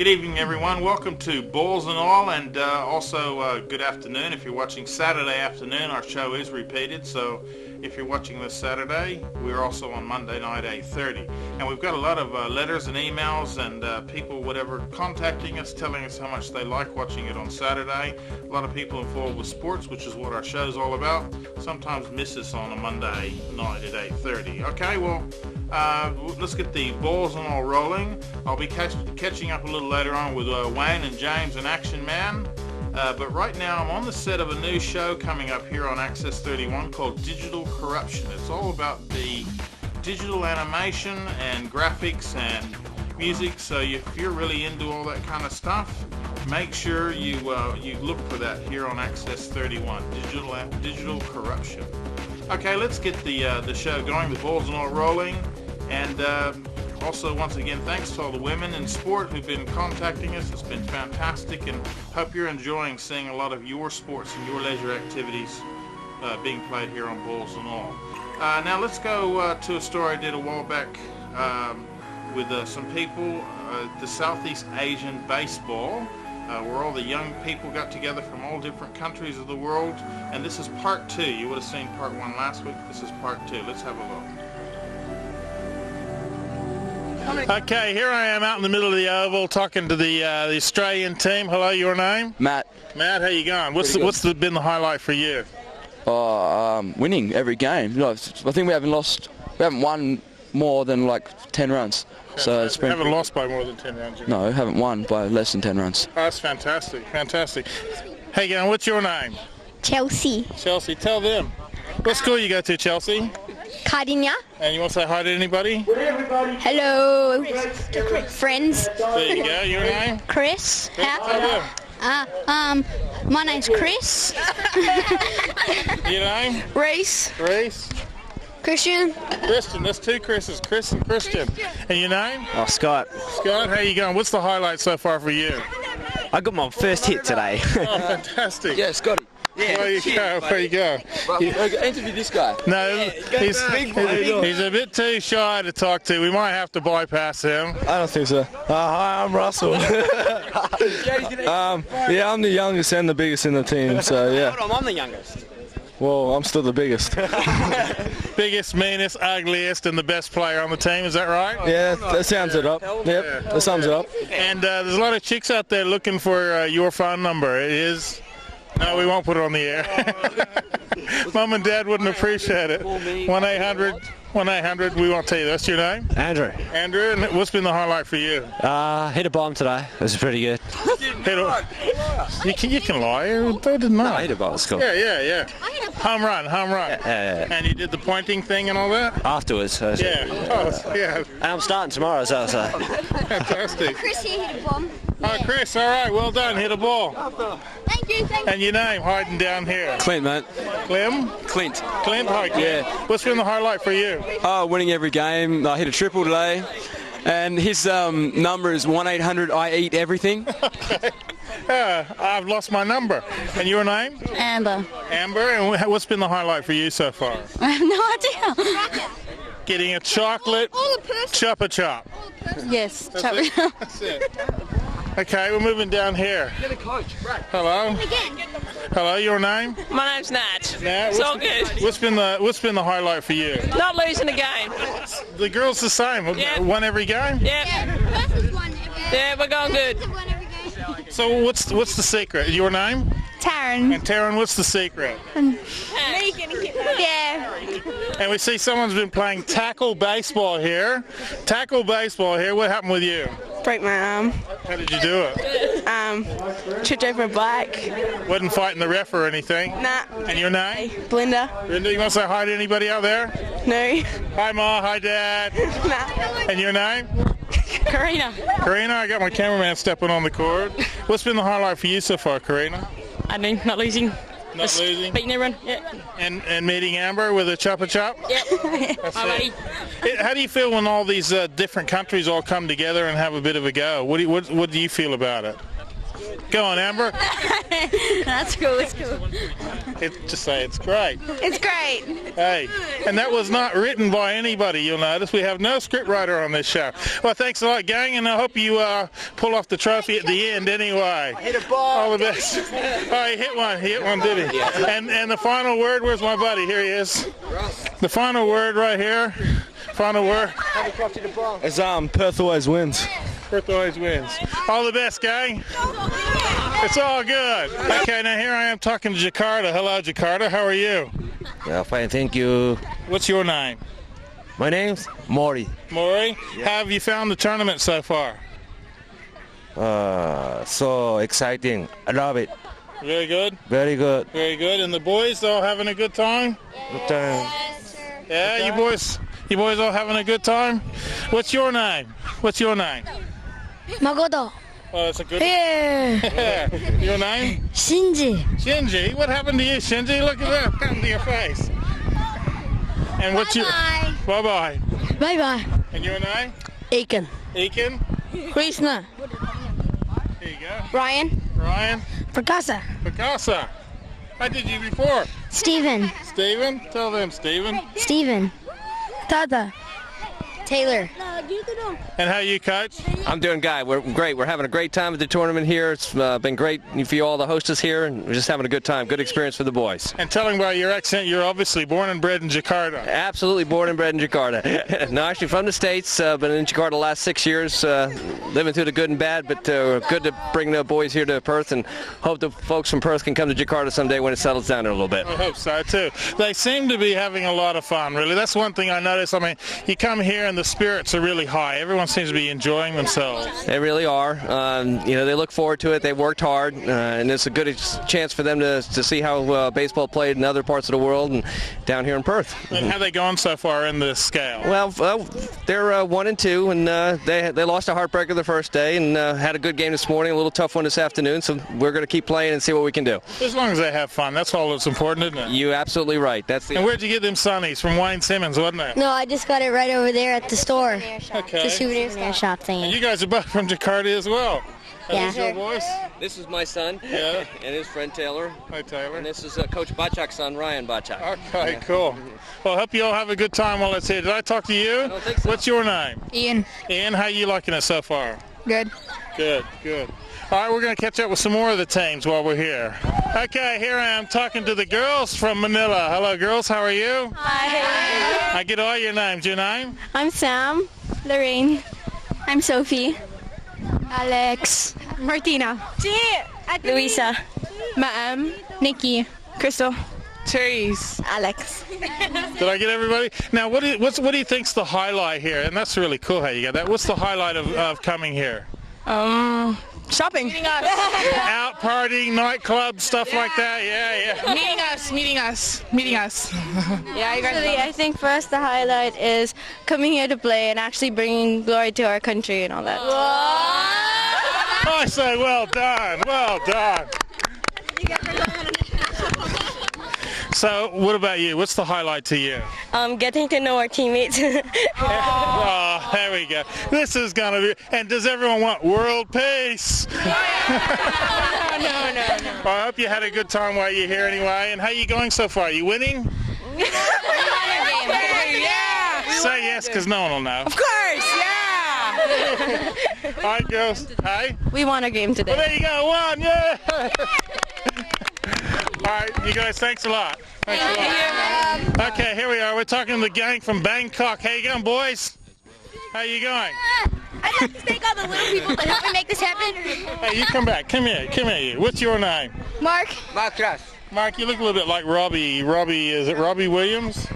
Good evening, everyone. Welcome to Balls and All, and also good afternoon. If you're watching Saturday afternoon, our show is repeated, so if you're watching this Saturday, we're also on Monday night, 8:30. And we've got a lot of letters and emails and people, whatever, contacting us, telling us how much they like watching it on Saturday. A lot of people involved with sports, which is what our show's all about. Sometimes miss us on a Monday night at 8:30. Okay, well, let's get the balls and all rolling. I'll be catching up a little later on with Wayne and James and Action Man. But right now I'm on the set of a new show coming up here on Access 31 called Digital Corruption. It's all about the digital animation and graphics and music. So if you're really into all that kind of stuff, make sure you look for that here on Access 31, Digital Corruption. Okay, let's get the show going, the balls and all rolling. And also, once again, thanks to all the women in sport who've been contacting us. It's been fantastic, and hope you're enjoying seeing a lot of your sports and your leisure activities being played here on Balls and All. Now let's go to a story I did a while back with some people, the Southeast Asian baseball, where all the young people got together from all different countries of the world. And this is part 2. You would have seen part 1 last week. This is part 2. Let's have a look. Okay, here I am out in the middle of the oval talking to the Australian team. Hello, your name? Matt. Matt, how you going? What's been the highlight for you? Winning every game. I think we haven't won more than like 10 runs. So it's been. Haven't lost by more than 10 runs. No, haven't won by less than 10 runs. Oh, that's fantastic, fantastic. Hey, again, what's your name? Chelsea. Chelsea, tell them. What school you go to, Chelsea? Cardinia. And you want to say hi to anybody? Hello. Friends. There you go. Your name? Chris. Tell them. My name's Chris. Your name? Reese. Reese. Christian. Christian. There's 2 Chris's. Chris and Christian. And your name? Oh, Scott. Scott, how you going? What's the highlight so far for you? I got my first hit today. Oh, fantastic. Yeah, Scotty. Yeah. There you go. There you go. Interview this guy. No, he's a bit too shy to talk to. We might have to bypass him. I don't think so. Hi, I'm Russell. Yeah, I'm the youngest and the biggest in the team, so yeah. Hold on, I'm the youngest. Well, I'm still the biggest. Biggest, meanest, ugliest, and the best player on the team. Is that right? Yeah, that sums it up. Yep, that sums it up. And there's a lot of chicks out there looking for your phone number. It is. No, we won't put it on the air. Mum and Dad wouldn't appreciate it. 1-800, we won't tell you. That's your name? Andrew. Andrew, and what's been the highlight for you? Hit a bomb today. It was pretty good. You can lie. They didn't know. No, I hit a bomb. It's cool. Yeah. Home run. Yeah. And you did the pointing thing and all that? Afterwards. Yeah. Oh, yeah. And I'm starting tomorrow, so. Fantastic. Chris here hit a bomb. Oh, Chris, all right. Well done. Hit a ball. Thank you. And your name, hiding down here? Clint, mate. Clem? Clint. Clint, hi, Clint. Yeah. What's been the highlight for you? Oh, winning every game. I hit a triple today. And his number is 1-800 I eat everything. Okay. I've lost my number. And your name? Amber. Amber, and what's been the highlight for you so far? I have no idea. Getting a chocolate Chupa Chop. Yes. That's it. Okay, we're moving down here. Hello. Hello, your name? My name's Nat. Nat, It's all good. What's been the highlight for you? Not losing a game. The girls the same. Yeah. Won every game? Yeah, we're going good. So what's the secret? Your name? Taryn. And Taryn, what's the secret? Yeah. And we see someone's been playing tackle baseball here. Tackle baseball here. What happened with you? Break my arm. How did you do it? Tripped over a bike. Wasn't fighting the ref or anything? Nah. And your name? Belinda. Linda, you want to say hi to anybody out there? No. Hi, Ma. Hi, Dad. Nah. And your name? Karina. Karina, I got my cameraman stepping on the cord. What's been the highlight for you so far, Karina? I mean, not losing. Not losing? Beating everyone. Yeah. And meeting Amber with a Chupa Chop? Yep. That's Hi, it. buddy. How do you feel when all these different countries all come together and have a bit of a go? What do you feel about it? Go on, Amber. That's cool. It's cool. Just say it's great. It's great. Hey, and that was not written by anybody, you'll notice. We have no scriptwriter on this show. Well, thanks a lot, gang, and I hope you pull off the trophy at the end anyway. Hit a ball. All the best. Oh, he hit one. He hit one, did he? And the final word, where's my buddy? Here he is. The final word right here. Final word. It's Perth always wins. Perth always wins. All the best, gang. It's all good. Okay, now here I am talking to Jakarta. Hello, Jakarta. How are you? Yeah, fine, thank you. What's your name? My name's Mori. Maury. How have you found the tournament so far? So exciting. I love it. Very good. Very good. Very good. And the boys all having a good time? Good time. Yeah, you boys all having a good time? What's your name? What's your name? Magoto. Oh, that's a good Yeah. Your name? Shinji. Shinji. What happened to you, Shinji? Look at that. What happened to your face? And what's your... Bye-bye. Bye-bye. And your name? Aiken. Aiken? Krishna. There you go. Ryan. Ryan? Prakasa. Picasso. How did you before? Steven. Steven? Tell them, Steven. Steven. Tata. Taylor. And how you, Coach? I'm doing good. We're great. We're having a great time at the tournament here. It's been great for you all to host us here, and we're just having a good time. Good experience for the boys. And telling by your accent, you're obviously born and bred in Jakarta. Absolutely born and bred in Jakarta. No, actually from the States. Been in Jakarta the last 6 years, living through the good and bad, but good to bring the boys here to Perth, and hope the folks from Perth can come to Jakarta someday when it settles down there a little bit. I hope so, too. They seem to be having a lot of fun, really. That's one thing I noticed. I mean, you come here and the spirits are really high. Everyone seems to be enjoying themselves. They really are. They look forward to it. They worked hard, and it's a good chance for them to see how baseball played in other parts of the world and down here in Perth. And how they gone so far in the scale? Well, they're 1-2, and they lost a heartbreaker the first day, and had a good game this morning, a little tough one this afternoon. So we're going to keep playing and see what we can do. As long as they have fun, that's all that's important, isn't it? You're absolutely right. And where'd you get them sunnies? From Wayne Simmons, wasn't it? No, I just got it right over there at the store. Okay. The souvenir shop thing. And you guys are both from Jakarta as well. Yeah. Is your voice? This is my son, Yeah. and his friend Taylor. Hi, Taylor. And this is Coach Bachak's son, Ryan Bachak. Okay, cool. Well, I hope you all have a good time while it's here. Did I talk to you? I don't think so. What's your name? Ian. Ian, how you liking it so far? Good. Good, good. All right, we're going to catch up with some more of the teams while we're here. Okay, here I am talking to the girls from Manila. Hello, girls. How are you? Hi. I get all your names. Your name? I'm Sam. Lorraine. I'm Sophie. Alex. Martina. Luisa. Ma'am. Nikki. Crystal. Therese. Alex. Did I get everybody? Now, what do you think's the highlight here? And that's really cool how you got that. What's the highlight of coming here? Shopping. Out partying, nightclub, stuff like that. Yeah. Meeting us. Yeah, you guys. Actually, I think for us the highlight is coming here to play and actually bringing glory to our country and all that. I say, well done, well done. So, what about you? What's the highlight to you? Getting to know our teammates. Oh, there we go. This is gonna be. And does everyone want world peace? No. Well, I hope you had a good time while you're here anyway. And how you going so far? You winning? Yeah. Say yes, because no one will know. Of course, yeah. All right, girls. Hey. We won a game today. Well, there you go. One. Yeah. All right, you guys. Thanks a lot. Thanks a lot. Okay, here we are. We're talking to the gang from Bangkok. How you going, boys? How you going? I'd like to thank all the little people that helped me make this happen. Hey, you come back. Come here. Come here. You. What's your name? Mark. Mark, you look a little bit like Robbie. Is it Robbie Williams?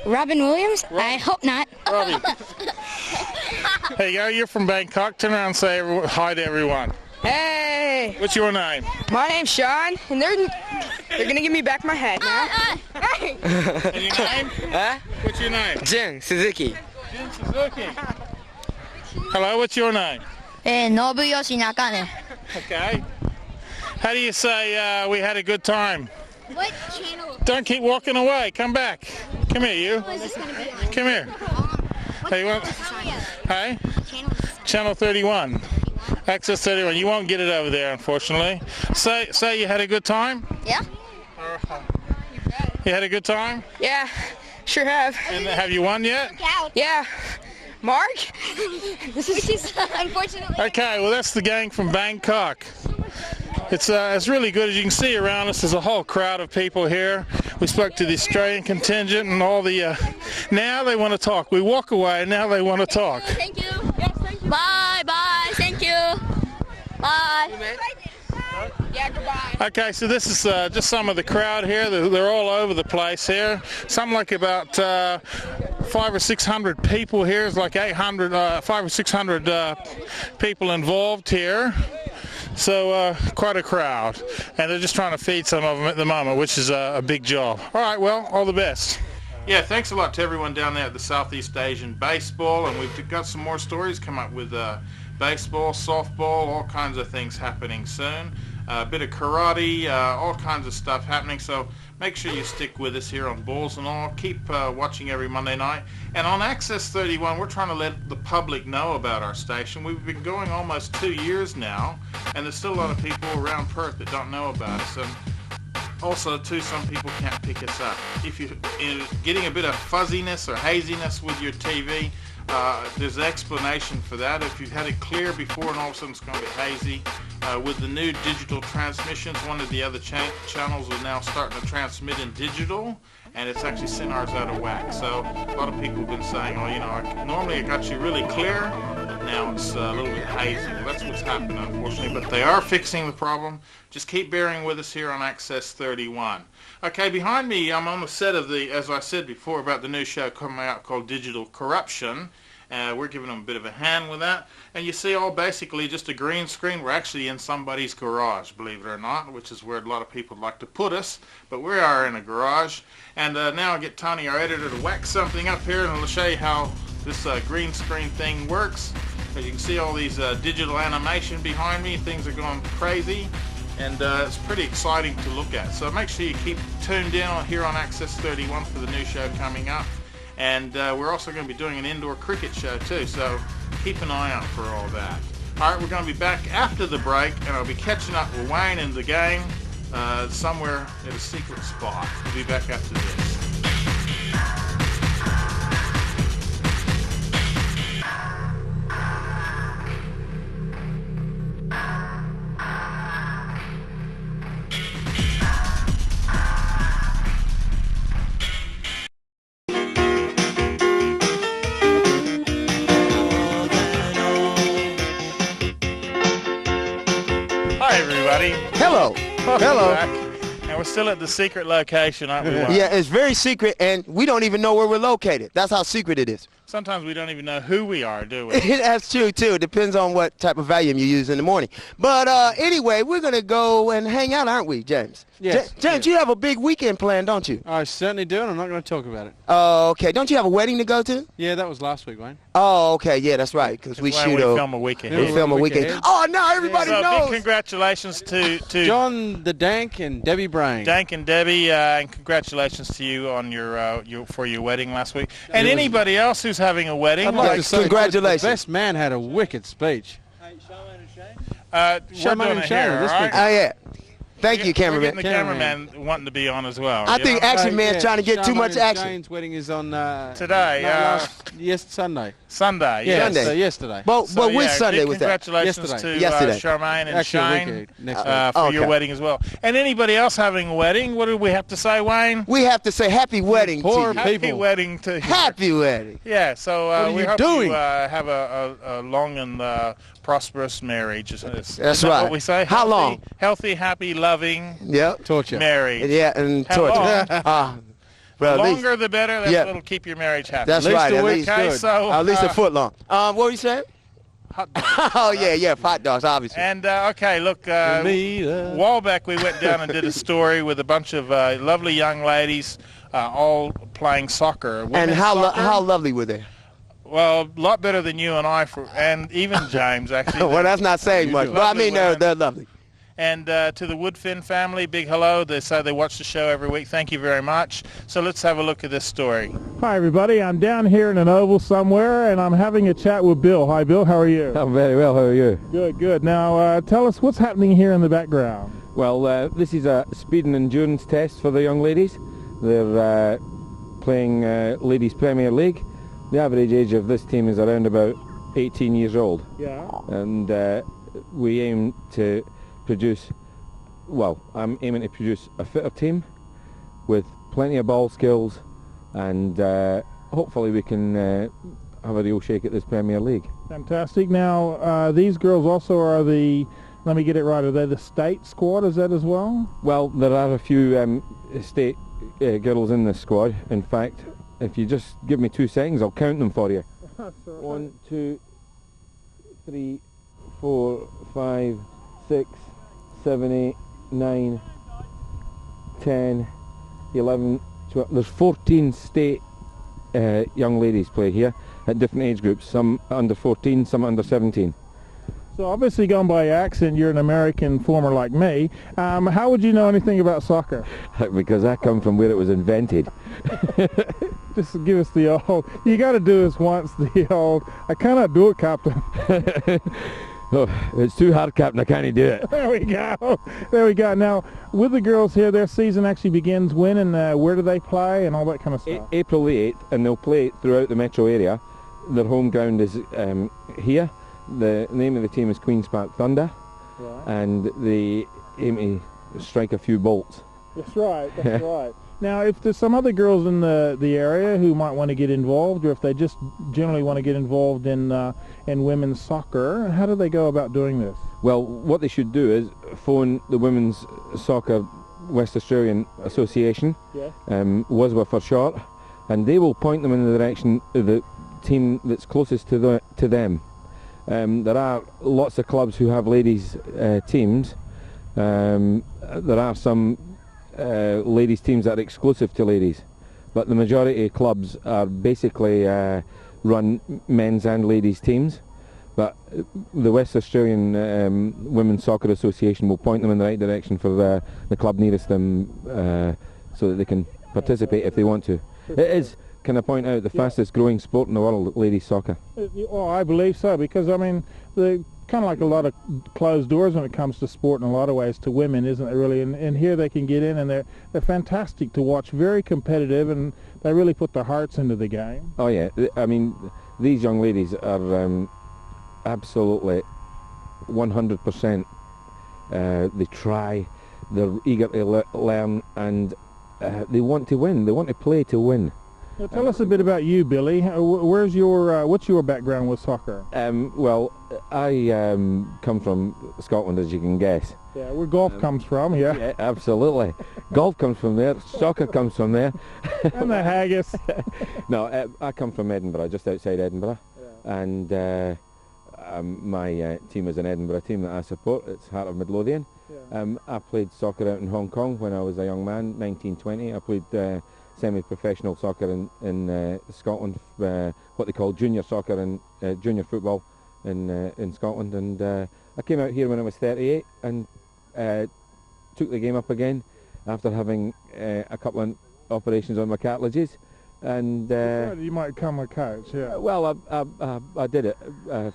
Robin Williams? I hope not. Robbie. Hey, you're from Bangkok. Turn around and say hi to everyone. Hey, What's your name? my name's Sean, and they're gonna give me back my hat now. And your name? What's your name? Jin Suzuki. Jin Suzuki. Hello, what's your name? Nobuyoshi Nakane. Okay. How do you say we had a good time? What channel? Don't keep walking away. Come back. Come here, you. Come here. Hey, you want? Hey? Channel 31. Access 31. You won't get it over there, unfortunately. Say you had a good time? Yeah. You had a good time? Yeah, sure have. And have you won yet? Yeah. Mark? Which is unfortunately. Okay, well that's the gang from Bangkok. It's really good. As you can see around us, there's a whole crowd of people here. We spoke to the Australian contingent and all the. Now they want to talk. We walk away, and now they want to talk. Thank you. Yes, thank you. Bye, bye. Thank you. Bye. Yeah, goodbye. Okay, so this is just some of the crowd here. They're all over the place here. Something like about 500 or 600 people here. It's like 500 or 600 people involved here. So quite a crowd, and they're just trying to feed some of them at the moment, which is a big job. All right, well, all the best. Yeah, thanks a lot to everyone down there at the Southeast Asian Baseball, and we've got some more stories come up with baseball, softball, all kinds of things happening soon. A bit of karate, all kinds of stuff happening, so make sure you stick with us here on Balls and All. Keep watching every Monday night. And on Access 31, we're trying to let the public know about our station. We've been going almost 2 years now, and there's still a lot of people around Perth that don't know about us. And also, too, some people can't pick us up. If you're getting a bit of fuzziness or haziness with your TV, there's an explanation for that. If you've had it clear before and all of a sudden it's going to be hazy, with the new digital transmissions, one of the other channels are now starting to transmit in digital, and it's actually sent ours out of whack. So a lot of people have been saying, well, you know, normally it got you really clear, now it's a little bit hazy. Well, that's what's happened, unfortunately, but they are fixing the problem. Just keep bearing with us here on Access 31. Okay, behind me, I'm on the set of the, as I said before, about the new show coming out called Digital Corruption. We're giving them a bit of a hand with that. And you see all basically just a green screen. We're actually in somebody's garage, believe it or not, which is where a lot of people like to put us. But we are in a garage. And now I get Tony, our editor, to whack something up here, and I'll show you how this green screen thing works. As you can see all these digital animation behind me. Things are going crazy. And it's pretty exciting to look at. So make sure you keep tuned in here on Access 31 for the new show coming up. And we're also going to be doing an indoor cricket show too, so keep an eye out for all that. All right, we're going to be back after the break, and I'll be catching up with Wayne and the gang somewhere at a secret spot. We'll be back after this. Hi everybody. Hello. Welcome Hello. back. And we're still at the secret location, aren't we? Wayne? Yeah, it's very secret, and we don't even know where we're located. That's how secret it is. Sometimes we don't even know who we are, do we? That's true, too. It depends on what type of Valium you use in the morning. But anyway, we're going to go and hang out, aren't we, James? Yes. James, you have a big weekend planned, don't you? I certainly do, and I'm not going to talk about it. Oh, okay. Don't you have a wedding to go to? Yeah, that was last week, Wayne. Oh, okay. Yeah, that's right, because we shoot film a weekend. We film a weekend. ahead. Oh, now everybody So knows. big congratulations to John the Dank and Debbie Brain. Dank and Debbie, and congratulations to you on for your wedding last week. And It was- anybody else who's having a wedding, I'd like to say congratulations. The best man had a wicked speech. we're Charmaine doing and it Shane, here, this all week. right? Oh, yeah. Thank you, We're cameraman. getting the cameraman wanting to be on as well. I you think know? Action Man's trying to get too Charmaine much and action. Shane's wedding is on Today, Sunday. Sunday. Yeah, yes. Sunday. So yesterday. But So, which yeah, Sunday big was that? Congratulations Yesterday. to Yesterday. Charmaine and Actually, a week Shane next week. for Okay. your wedding as well. And anybody else having a wedding, what do we have to say, Wayne? We have to say happy wedding Poor to you. Happy people. wedding to you. Happy wedding. Yeah, so What are we you hope doing? you have a long and prosperous marriage. Is That's that right. what we say? How Healthy- long? Healthy, happy, loving Yep. Torture. marriage. Yeah, and How torture. long? Well, at least- Longer the better. That's Yeah. what'll keep your marriage happy. That's least right. a At week's least, okay, good. so at least a foot long. What were you saying? hot dogs. Oh, yeah, hot dogs, obviously. And okay, look, a while back we went down and did a story with a bunch of lovely young ladies, all playing soccer. And Women's how soccer. lovely were they? Well, a lot better than you and I, and even James actually. Well, that's not saying much. do. But I Lovely mean, women. they're lovely. And to the Woodfin family, big hello. They say they watch the show every week. Thank you very much. So let's have a look at this story. Hi, everybody. I'm down here in an oval somewhere, and I'm having a chat with Bill. Hi, Bill. How are you? I'm very well. How are you? Good, good. Now, tell us what's happening here in the background. Well, this is a speed and endurance test for the young ladies. They're playing Ladies Premier League. The average age of this team is around about 18 years old. Yeah. And we aim to produce, well, I'm aiming to produce a fitter team with plenty of ball skills, and hopefully we can have a real shake at this Premier League. Fantastic. Now, these girls also are the, let me get it right, are they the state squad? Is that as well? Well, there are a few state girls in this squad. In fact, if you just give me 2 seconds, I'll count them for you. 1, 2, 3, 4, 5, 6, 7, 8, 9, 10, 11, 12. There's 14 state young ladies play here at different age groups, some under 14, some under 17. So obviously, going by your accent, you're an American former like me. How would you know anything about soccer? Because I come from where it was invented. Just give us the old, you got to do this once, the old, I cannot do it, Captain. Oh, it's too hard, Captain, I can't do it. There we go. There we go. Now, with the girls here, their season actually begins when, and where do they play and all that kind of stuff? April the 8th, and they'll play throughout the metro area. Their home ground is here. The name of the team is Queen's Park Thunder, right. And they aim to strike a few bolts. That's right, that's right. Now, if there's some other girls in the area who might want to get involved, or if they just generally want to get involved in women's soccer, how do they go about doing this? Well, what they should do is phone the Women's Soccer West Australian Association, yes. WSWA for short, and they will point them in the direction of the team that's closest to them. There are lots of clubs who have ladies teams. There are some ladies teams that are exclusive to ladies, but the majority of clubs are basically run men's and ladies teams. But the West Australian Women's Soccer Association will point them in the right direction for the club nearest them, so that they can participate if they want to. It is, can I point out, the fastest growing sport in the world, ladies soccer. Oh, I believe so, because I mean, the kind of like a lot of closed doors when it comes to sport in a lot of ways to women, isn't it really? And here they can get in, and they're fantastic to watch, very competitive, and they really put their hearts into the game. Oh yeah, I mean, these young ladies are absolutely 100%. They try, they're eager to learn, and they want to win. They want to play to win. Now tell us a bit about you, Billy. Where's your what's your background with soccer? Well, I come from Scotland, as you can guess. Yeah, where golf comes from, yeah. Yeah, absolutely. Golf comes from there, soccer comes from there. And the haggis. No, I come from Edinburgh, just outside Edinburgh. Yeah. And my team is an Edinburgh team that I support. It's Heart of Midlothian. Yeah. I played soccer out in Hong Kong when I was a young man, 1920. I played semi-professional soccer in Scotland, what they call junior soccer and junior football in Scotland. And I came out here when I was 38 and took the game up again after having a couple of operations on my cartilages. And you might become a coach, yeah. Well, I did it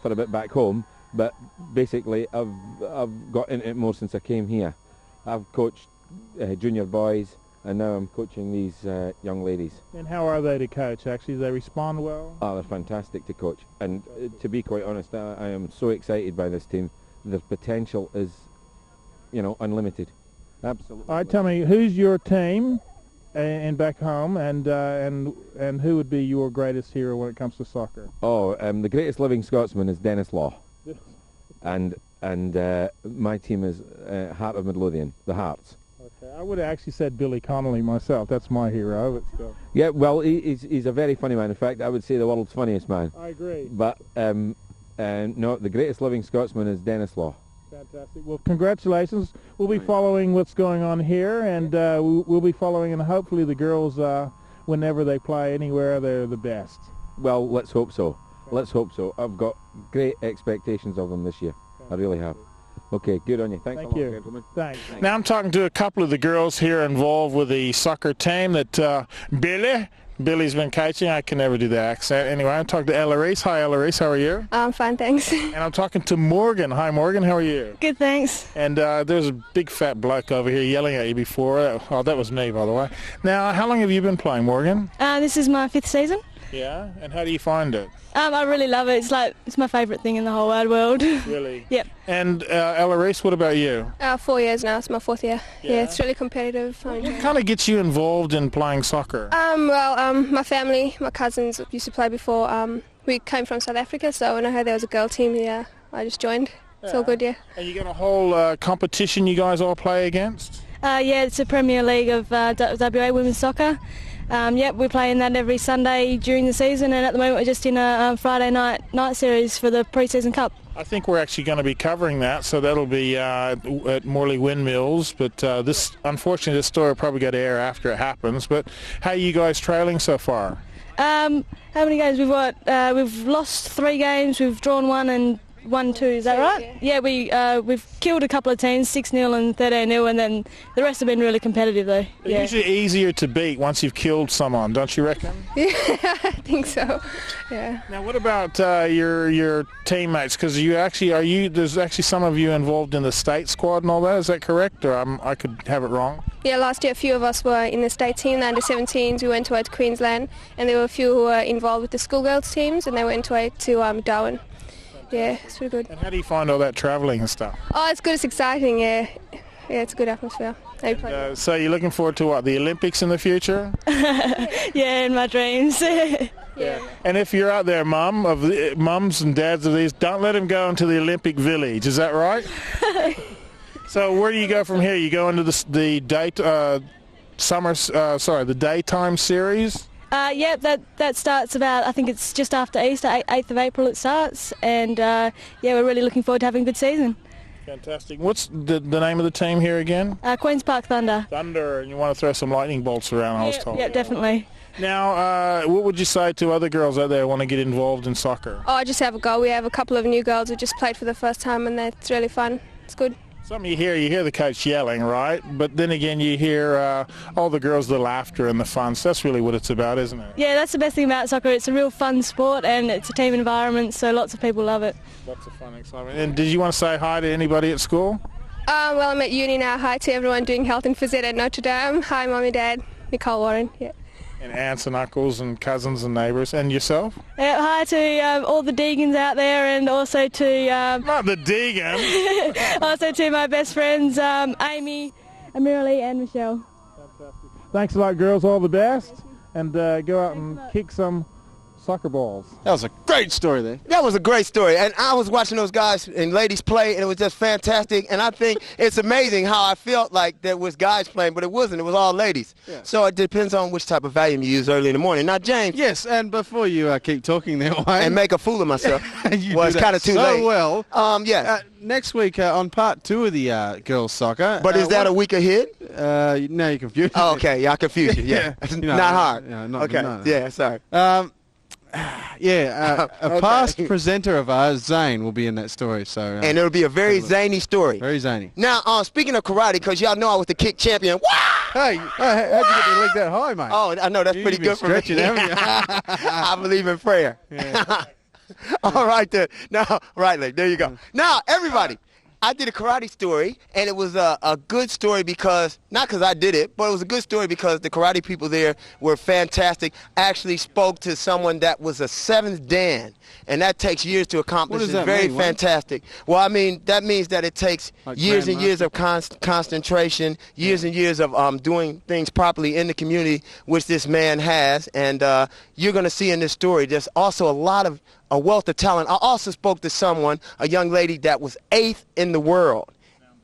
for a bit back home, but basically I've got into it more since I came here. I've coached junior boys, and now I'm coaching these young ladies. And how are they to coach, actually? Do they respond well? Oh, they're fantastic to coach. And to be quite honest, I am so excited by this team. Their potential is, you know, unlimited. Absolutely. All right, tell me, who's your team and back home, and who would be your greatest hero when it comes to soccer? Oh, the greatest living Scotsman is Dennis Law. and my team is Heart of Midlothian, the Hearts. Okay, I would have actually said Billy Connolly myself. That's my hero. But still. Yeah, well, he's a very funny man. In fact, I would say the world's funniest man. I agree. But no, the greatest living Scotsman is Dennis Law. Fantastic. Well, congratulations. We'll be following what's going on here, and we'll be following, and hopefully the girls, whenever they play anywhere, they're the best. Well, let's hope so. Let's hope so. I've got great expectations of them this year. I really have. Okay, good on you. Thanks a Thank lot, you. gentlemen. Thanks. Now I'm talking to a couple of the girls here involved with the soccer team that Billy's been coaching. I can never do the accent. Anyway, I'm talking to Eloise. Hi, Eloise. How are you? I'm fine, thanks. And I'm talking to Morgan. Hi, Morgan. How are you? Good, thanks. And there's a big fat bloke over here yelling at you before. Oh, that was me, by the way. Now, how long have you been playing, Morgan? This is my 5th season. Yeah? And how do you find it? I really love it. It's my favourite thing in the whole wide world. Really? Yep. And Eloise, what about you? 4 years now. It's my 4th year. Yeah, it's really competitive. What kind of gets you involved in playing soccer? My family, my cousins used to play before. We came from South Africa, so when I heard there was a girl team here, I just joined. It's all good, yeah. And you got a whole competition you guys all play against? Yeah, it's a Premier League of WA women's soccer. Yep, we play in that every Sunday during the season, and at the moment we're just in a Friday night series for the pre-season cup. I think we're actually going to be covering that, so that'll be at Morley Windmills. But unfortunately, this story will probably go to air after it happens. But how are you guys trailing so far? How many games we've got? We've lost 3 games, we've drawn 1 and won 2. Is that right? Yeah, we've killed a couple of teams, 6-0 and 13-0, and then the rest have been really competitive though. They're usually easier to beat once you've killed someone, don't you reckon? Yeah, I think so. Yeah. Now, what about your teammates? Because there's actually some of you involved in the state squad and all that. Is that correct, or I could have it wrong? Yeah, last year a few of us were in the state team, the under-17s. We went away to Queensland, and there were a few who were involved with the schoolgirls teams, and they went away to Darwin. Yeah, it's pretty good. And how do you find all that travelling and stuff? Oh, it's good. It's exciting. Yeah, it's a good atmosphere. So you're looking forward to what, the Olympics in the future? Yeah, in my dreams. Yeah. And if you're out there, mums and dads of these, don't let them go into the Olympic Village. Is that right? So where do you go from here? You go into the daytime series? Yeah, that starts about, I think it's just after Easter, 8th of April it starts, and yeah, we're really looking forward to having a good season. Fantastic. What's the name of the team here again? Queen's Park Thunder. Thunder, and you want to throw some lightning bolts around, I was told. Yeah, definitely. Now, what would you say to other girls out there who want to get involved in soccer? Oh, just have a go. We have a couple of new girls who just played for the first time, and it's really fun. It's good. Something you hear the coach yelling, right? But then again, you hear all the girls, the laughter and the fun. So that's really what it's about, isn't it? Yeah, that's the best thing about soccer. It's a real fun sport, and it's a team environment, so lots of people love it. Lots of fun, excitement. And did you want to say hi to anybody at school? Well, I'm at uni now. Hi to everyone doing health and phys ed at Notre Dame. Hi, Mummy, Dad, Nicole Warren. Yeah. And aunts and uncles and cousins and neighbours. And yourself? Hi to all the Deegans out there, and also to... Not the Deegan! Also to my best friends, Amy, Amiralee and Michelle. Fantastic. Thanks a lot, girls. All the best. And go out and kick some soccer balls. That was a great story there. That was a great story. And I was watching those guys and ladies play, and it was just fantastic. And I think it's amazing how I felt like there was guys playing, but it wasn't. It was all ladies. Yeah. So it depends on which type of Valium you use early in the morning. Now, James. Yes, and before you keep talking there, Wayne. And make a fool of myself. Well, it's kind of too late. Well. Yes. Next week on part 2 of the girls' soccer. But is that a week ahead? No, you're confused. Oh, okay. Yeah, I confused you. Yeah. Not hard. Not, okay. No. Yeah, sorry. A past presenter of ours, Zane, will be in that story. So, and it'll be a very zany story. Very zany. Now, speaking of karate, because y'all know I was the kick champion. Hey, how'd you get your leg that high, mate? Oh, I know, that's pretty good for me. Haven't you? I believe in prayer. Yeah. All right, then. Now, right leg, there you go. Now, everybody. I did a karate story, and it was a good story because, not because I did it, but it was a good story because the karate people there were fantastic. I actually spoke to someone that was a 7th Dan, and that takes years to accomplish. What does that very mean? fantastic. Well, I mean, that means that it takes years and years of concentration, years and years of doing things properly in the community, which this man has, and you're going to see in this story there's also a wealth of talent. I also spoke to someone, a young lady that was 8th in the world,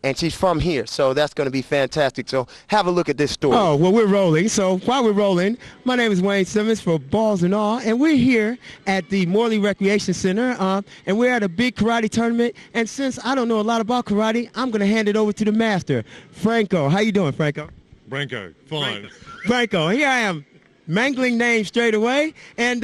and she's from here, so that's going to be fantastic. So have a look at this story. Oh, well, we're rolling. So while we're rolling, my name is Wayne Simmons for Balls and All, and we're here at the Morley Recreation Center, and we're at a big karate tournament. And since I don't know a lot about karate, I'm going to hand it over to the master, Franco. How you doing, Franco? Franco, fine. Franco, here I am, mangling names straight away. And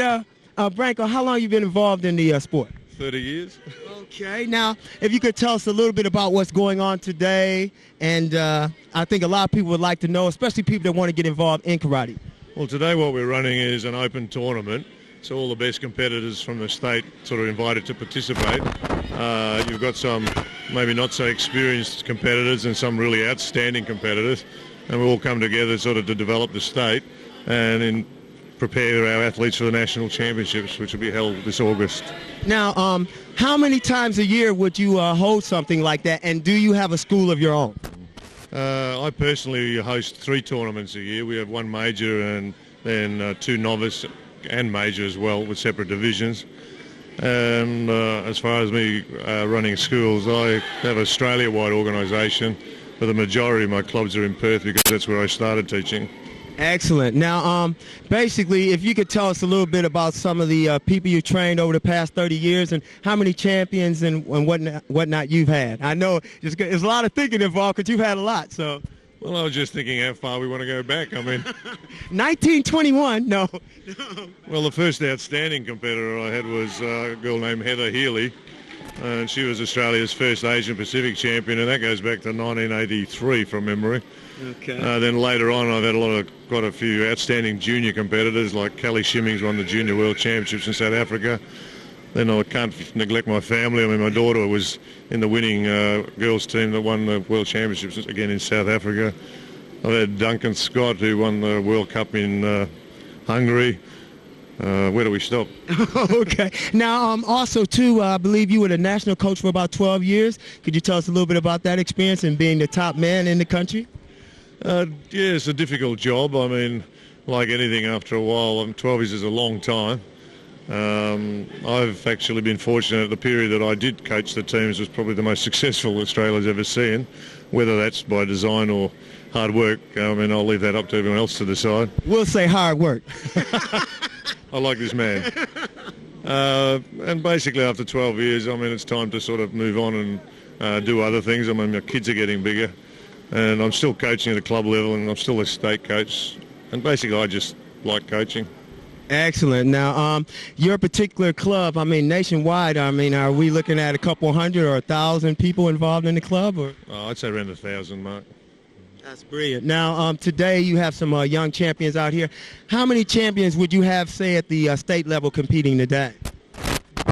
Branko, how long you been involved in the sport? 30 years. Okay, now if you could tell us a little bit about what's going on today, and I think a lot of people would like to know, especially people that want to get involved in karate. Well, today what we're running is an open tournament. So all the best competitors from the state sort of invited to participate. You've got some maybe not so experienced competitors and some really outstanding competitors, and we all come together sort of to develop the state and prepare our athletes for the national championships, which will be held this August. Now, how many times a year would you hold something like that, and do you have a school of your own? I personally host 3 tournaments a year. We have 1 major and then 2 novice and major as well with separate divisions. And as far as me running schools, I have an Australia-wide organisation, but the majority of my clubs are in Perth because that's where I started teaching. Excellent. Now, basically, if you could tell us a little bit about some of the people you trained over the past 30 years and how many champions and whatnot you've had. I know there's a lot of thinking involved because you've had a lot. So. Well, I was just thinking how far we want to go back. I mean, 1921. No. Well, the first outstanding competitor I had was a girl named Heather Healy, and she was Australia's first Asian Pacific champion, and that goes back to 1983 from memory. Okay. Then later on, I've had quite a few outstanding junior competitors, like Kelly Shimmings won the Junior World Championships in South Africa. Then I can't neglect my family. I mean, my daughter was in the winning girls team that won the World Championships again in South Africa. I've had Duncan Scott, who won the World Cup in Hungary. Where do we stop? Okay. Now, also, too, I believe you were the national coach for about 12 years. Could you tell us a little bit about that experience and being the top man in the country? Yeah, it's a difficult job. I mean, like anything after a while, 12 years is a long time. I've actually been fortunate. The period that I did coach the teams was probably the most successful Australia's ever seen. Whether that's by design or hard work, I mean, I'll leave that up to everyone else to decide. We'll say hard work. I like this man. And basically after 12 years, I mean, it's time to sort of move on and do other things. I mean, my kids are getting bigger, and I'm still coaching at a club level, and I'm still a state coach. And basically I just like coaching. Excellent. Now, your particular club, I mean, nationwide, I mean, are we looking at a couple hundred or 1,000 people involved in the club? Or? I'd say around 1,000, Mark. That's brilliant. Now, today you have some young champions out here. How many champions would you have, say, at the state level competing today?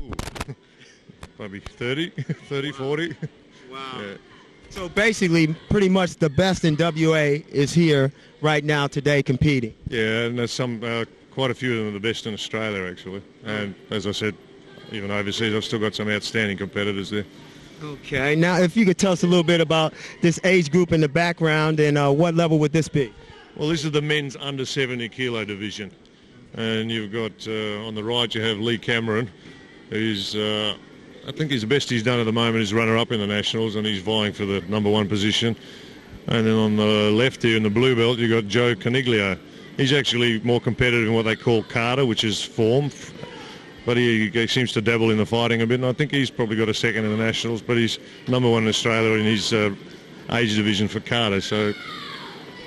Ooh. Maybe 30, 40. Wow. Yeah. So basically, pretty much the best in WA is here right now today competing. Yeah, and there's quite a few of them are the best in Australia, actually. And as I said, even overseas, I've still got some outstanding competitors there. Okay. Now, if you could tell us a little bit about this age group in the background and what level would this be? Well, this is the men's under 70 kilo division. And you've got, on the right, you have Lee Cameron, who's, I think the best he's done at the moment is runner-up in the Nationals, and he's vying for the #1 position. And then on the left here in the blue belt, you've got Joe Caniglio. He's actually more competitive in what they call kata, which is form, but he seems to dabble in the fighting a bit, and I think he's probably got a second in the Nationals, but he's #1 in Australia in his age division for kata, so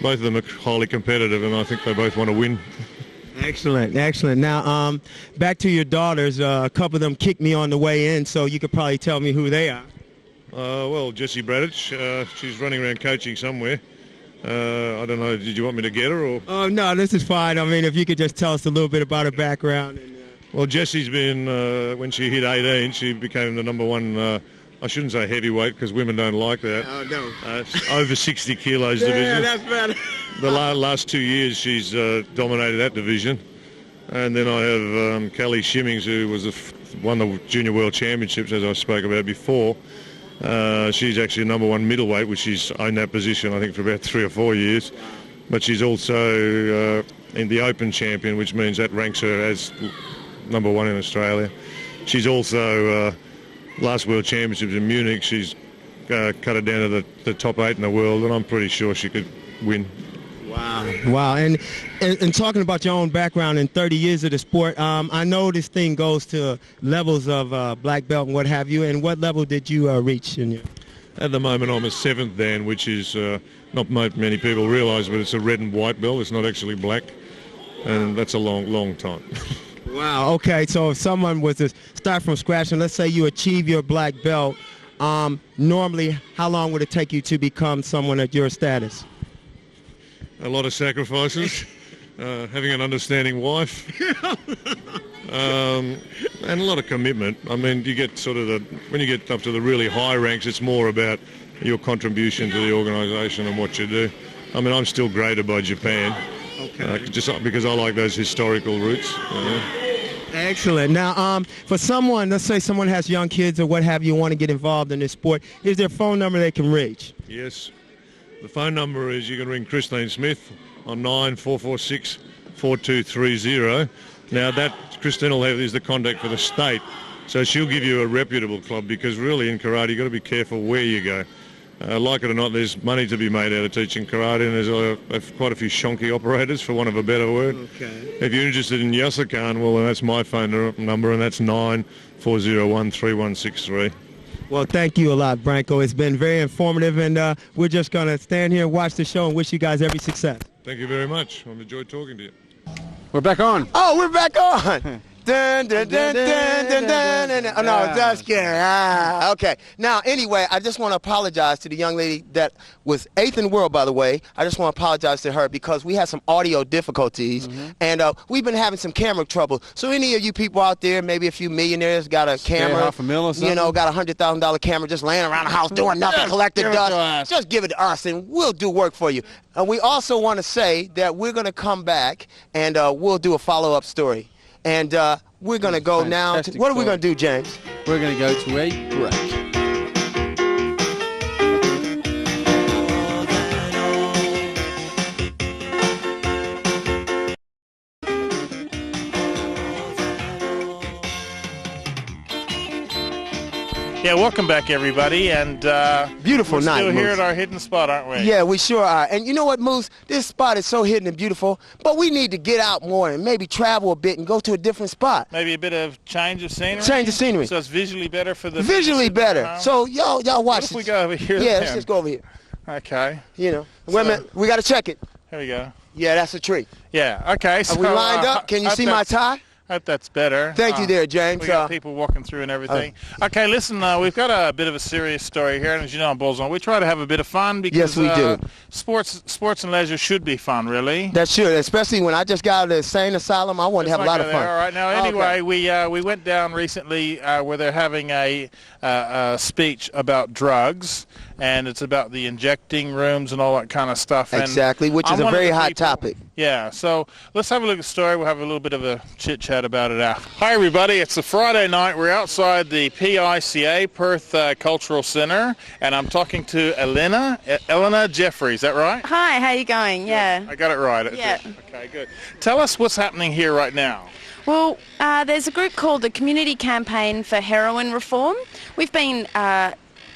both of them are highly competitive, and I think they both want to win. Excellent, excellent. Now, back to your daughters, a couple of them kicked me on the way in, so you could probably tell me who they are. Well, Jessie Bradich, she's running around coaching somewhere. I don't know, did you want me to get her? Or? Oh, no, this is fine. I mean, if you could just tell us a little bit about her background. And, Well, Jessie's been, when she hit 18, she became the #1, I shouldn't say heavyweight because women don't like that. Oh, no. Over 60 kilos division. Yeah, that's better. The last 2 years she's dominated that division. And then I have Kelly Shimmings, who was won the Junior World Championships, as I spoke about before. She's actually #1 middleweight, which she's owned that position, I think, for about 3 or 4 years. But she's also in the Open champion, which means that ranks her as #1 in Australia. She's also, last World Championships in Munich, she's cut it down to the top 8 in the world, and I'm pretty sure she could win. Wow. Wow. And talking about your own background in 30 years of the sport, I know this thing goes to levels of black belt and what have you. And what level did you reach in your... At the moment, I'm a 7th Dan, which is not many people realise, but it's a red and white belt. It's not actually black, and that's a long, long time. Wow. Okay. So if someone was to start from scratch, and let's say you achieve your black belt, normally how long would it take you to become someone at your status? A lot of sacrifices, having an understanding wife, and a lot of commitment. I mean, you get when you get up to the really high ranks, it's more about your contribution to the organisation and what you do. I mean, I'm still graded by Japan, just because I like those historical roots. Excellent. Now, for someone, let's say someone has young kids or what have you, want to get involved in this sport, is there a phone number they can reach? Yes. The phone number is, you can ring Christine Smith on 9446-4230. Now that Christine will have is the contact for the state, so she'll give you a reputable club, because really in karate you've got to be careful where you go. Like it or not, there's money to be made out of teaching karate, and there's quite a few shonky operators, for want of a better word. Okay. If you're interested in Yasakan, well, then that's my phone number, and that's 9401-3163. Well, thank you a lot, Branko. It's been very informative, and we're just going to stand here and watch the show and wish you guys every success. Thank you very much. I've enjoyed talking to you. We're back on. Oh, we're back on. Dun, dun, dun, dun, dun, dun, dun, dun. Oh, no, just kidding. Okay. Now, anyway, I just want to apologize to the young lady that was 8th in the world, by the way. I just want to apologize to her because we had some audio difficulties, and we've been having some camera trouble. So any of you people out there, maybe a few millionaires, got a camera, $500,000 or something? you know, got a $100,000 camera just laying around the house doing nothing, collecting dust, just give it to us, and we'll do work for you. We also want to say that we're going to come back, and we'll do a follow-up story. And we're going to go now. What are we going to do, James? We're going to go to a break. Yeah, welcome back, everybody, and beautiful we're night, still here Moose. at our hidden spot, aren't we? Yeah, we sure are. And you know what, Moose? This spot is so hidden and beautiful, but we need to get out more and maybe travel a bit and go to a different spot. Maybe a bit of change of scenery. Change of scenery. So it's visually better for the. Visually better. So y'all watch. What if we go over here? Yeah, then? let's just go over here. Okay. You know, wait a minute. We got to check it. Here we go. Yeah, that's a tree. Yeah. Okay. So Are we lined up? Can you see my tie? Hope that's better. Thank you there, James. We got people walking through and everything. Okay, listen, we've got a bit of a serious story here, and as you know on Bulls On, we try to have a bit of fun because yes, we do. Sports and leisure should be fun, really. That should, especially when I just got out of the insane asylum. I want to have a lot of fun. All right, now anyway, we went down recently where they're having a speech about drugs, and it's about the injecting rooms and all that kind of stuff. Exactly, which is a very hot topic. Yeah, so let's have a look at the story. We'll have a little bit of a chit-chat about it after. Hi, everybody. It's a Friday night. We're outside the PICA, Perth Cultural Centre, and I'm talking to Elena Jeffrey. Is that right? Hi, how you going? Yeah. I got it right. Yeah. Okay, good. Tell us what's happening here right now. Well, there's a group called the Community Campaign for Heroin Reform. We've been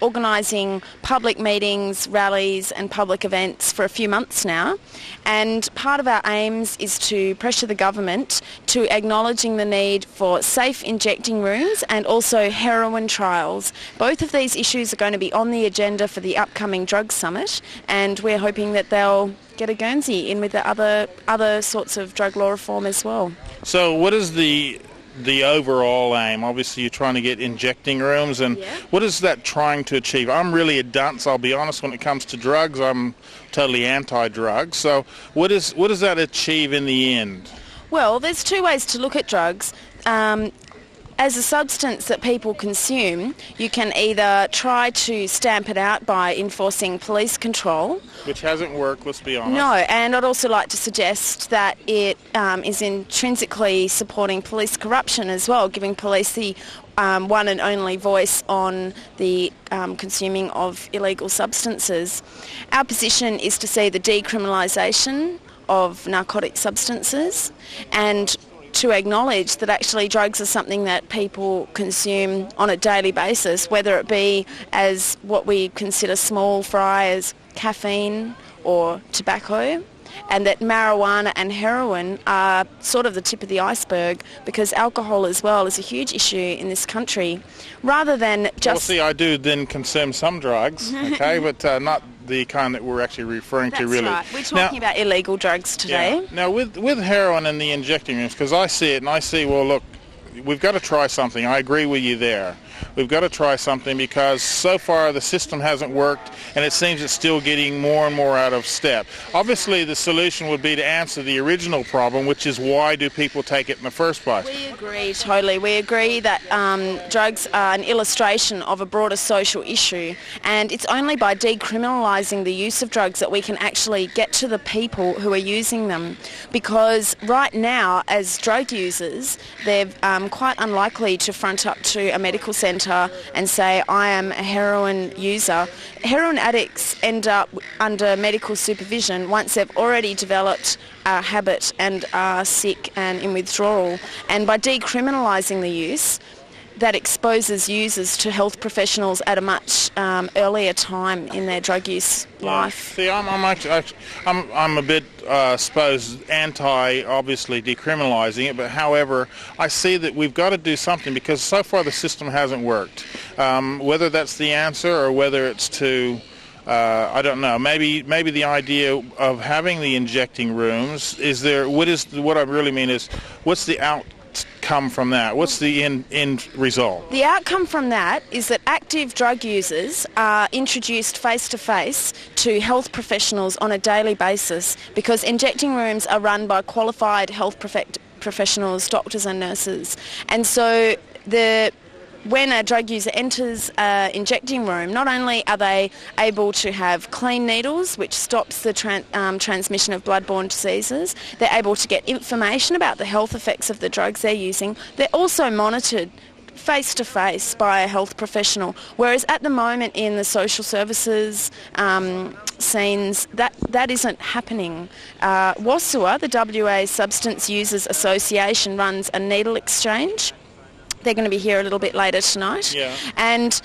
organising public meetings, rallies and public events for a few months now, and part of our aims is to pressure the government to acknowledging the need for safe injecting rooms and also heroin trials. Both of these issues are going to be on the agenda for the upcoming Drug Summit, and we're hoping that they'll get a Guernsey in with the other sorts of drug law reform as well. So what is the overall aim? Obviously you're trying to get injecting rooms, and what is that trying to achieve? I'm really a dunce, I'll be honest, when it comes to drugs. I'm totally anti-drug. So what does that achieve in the end? Well, there's two ways to look at drugs. As a substance that people consume, you can either try to stamp it out by enforcing police control. Which hasn't worked, let's be honest. No, and I'd also like to suggest that it is intrinsically supporting police corruption as well, giving police the one and only voice on the consuming of illegal substances. Our position is to see the decriminalisation of narcotic substances and to acknowledge that actually drugs are something that people consume on a daily basis, whether it be as what we consider small fry as caffeine or tobacco, and that marijuana and heroin are sort of the tip of the iceberg because alcohol as well is a huge issue in this country. Rather than just... Well, see, I do then consume some drugs, okay, but not the kind that we're actually referring to, That's really. right. We're talking about illegal drugs today. Yeah. Now, with heroin in the injecting rooms, because I see it and I see, well, look, we've got to try something. I agree with you there. We've got to try something because so far the system hasn't worked and it seems it's still getting more and more out of step. Obviously the solution would be to answer the original problem, which is why do people take it in the first place? We agree totally. We agree that drugs are an illustration of a broader social issue, and it's only by decriminalising the use of drugs that we can actually get to the people who are using them, because right now as drug users they're quite unlikely to front up to a medical centre and say, I am a heroin user. Heroin addicts end up under medical supervision once they've already developed a habit and are sick and in withdrawal. And by decriminalising the use, that exposes users to health professionals at a much earlier time in their drug use life. See, I'm a bit, suppose, anti, obviously, decriminalising it, but however, I see that we've got to do something because so far the system hasn't worked. Whether that's the answer or whether it's to, I don't know, maybe the idea of having the injecting rooms, what I really mean is, what's the outcome from that? What's the end result? The outcome from that is that active drug users are introduced face-to-face to health professionals on a daily basis, because injecting rooms are run by qualified health professionals, doctors and nurses. And so when a drug user enters an injecting room, not only are they able to have clean needles, which stops the transmission of bloodborne diseases, they're able to get information about the health effects of the drugs they're using, they're also monitored face-to-face by a health professional, whereas at the moment in the social services scenes, that isn't happening. WASUA, the WA Substance Users Association, runs a needle exchange. They're going to be here a little bit later tonight. Yeah. And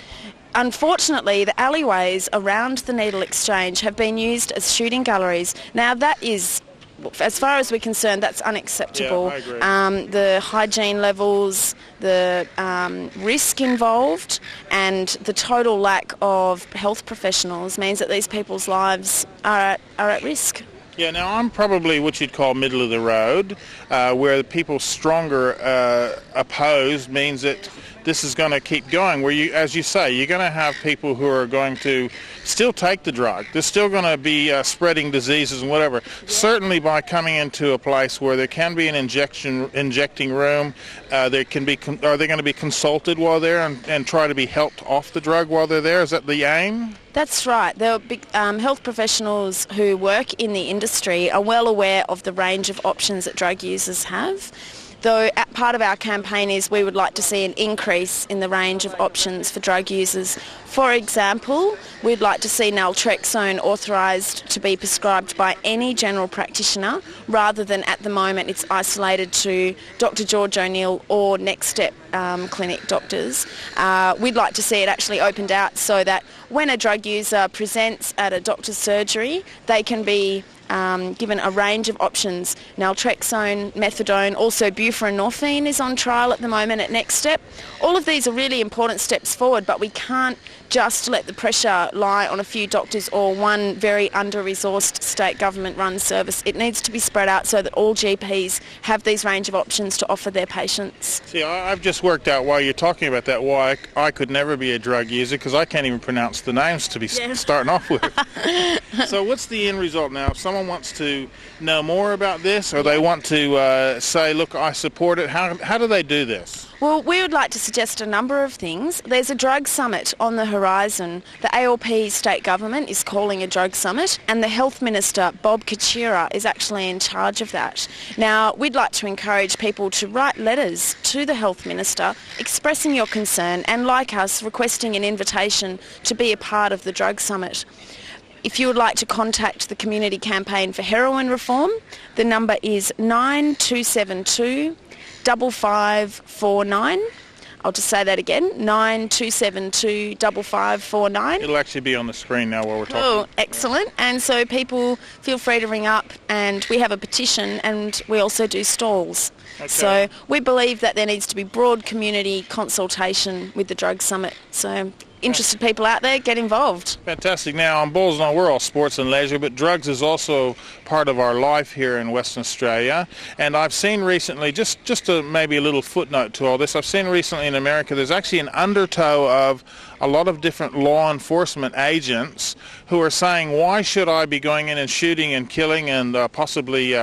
unfortunately, the alleyways around the needle exchange have been used as shooting galleries. Now that is, as far as we're concerned, that's unacceptable. Yeah, I agree. The hygiene levels, the risk involved and the total lack of health professionals means that these people's lives are at risk. Yeah, now I'm probably what you'd call middle of the road, where the people stronger opposed means that this is going to keep going, where you, as you say, you're going to have people who are going to still take the drug. They're still going to be spreading diseases and whatever. Yeah. Certainly by coming into a place where there can be an injecting room, are they going to be consulted while there and try to be helped off the drug while they're there? Is that the aim? That's right. The health professionals who work in the industry are well aware of the range of options that drug users have. Though part of our campaign is we would like to see an increase in the range of options for drug users. For example, we'd like to see naltrexone authorised to be prescribed by any general practitioner rather than at the moment it's isolated to Dr George O'Neill or Next Step clinic doctors. We'd like to see it actually opened out so that when a drug user presents at a doctor's surgery, they can be given a range of options. Naltrexone, methadone, also buprenorphine is on trial at the moment at Next Step. All of these are really important steps forward, but we can't just let the pressure lie on a few doctors or one very under-resourced state government-run service. It needs to be spread out so that all GPs have these range of options to offer their patients. See, I've just worked out while you're talking about that why I could never be a drug user, because I can't even pronounce the names to be starting off with. So what's the end result now? If someone wants to know more about this or they want to say, look, I support it, how do they do this? Well, we would like to suggest a number of things. There's a drug summit on the horizon. The ALP state government is calling a drug summit, and the Health Minister, Bob Kachira, is actually in charge of that. Now, we'd like to encourage people to write letters to the Health Minister expressing your concern and, like us, requesting an invitation to be a part of the drug summit. If you would like to contact the Community Campaign for Heroin Reform, the number is 9272 5549. I'll just say that again, 9272 5549. It'll actually be on the screen now while we're talking. Oh, excellent. And so people feel free to ring up, and we have a petition and we also do stalls. Okay. So we believe that there needs to be broad community consultation with the drug summit. So interested people out there, get involved. Fantastic. Now, on Balls and All, we're all sports and leisure, but drugs is also part of our life here in Western Australia. And I've seen recently, just maybe a little footnote to all this, I've seen recently in America there's actually an undertow of a lot of different law enforcement agents who are saying, why should I be going in and shooting and killing and possibly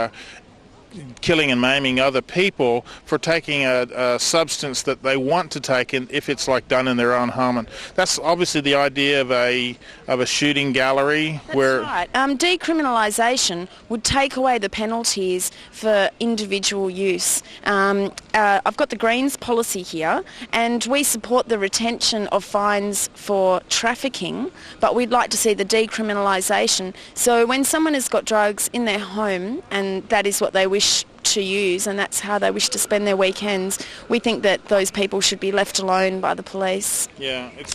killing and maiming other people for taking a substance that they want to take, and if it's like done in their own home. And that's obviously the idea of a shooting gallery. That's right. Decriminalisation would take away the penalties for individual use. I've got the Greens policy here, and we support the retention of fines for trafficking, but we'd like to see the decriminalisation. So when someone has got drugs in their home and that is what they wish to use and that's how they wish to spend their weekends, we think that those people should be left alone by the police. Yeah, it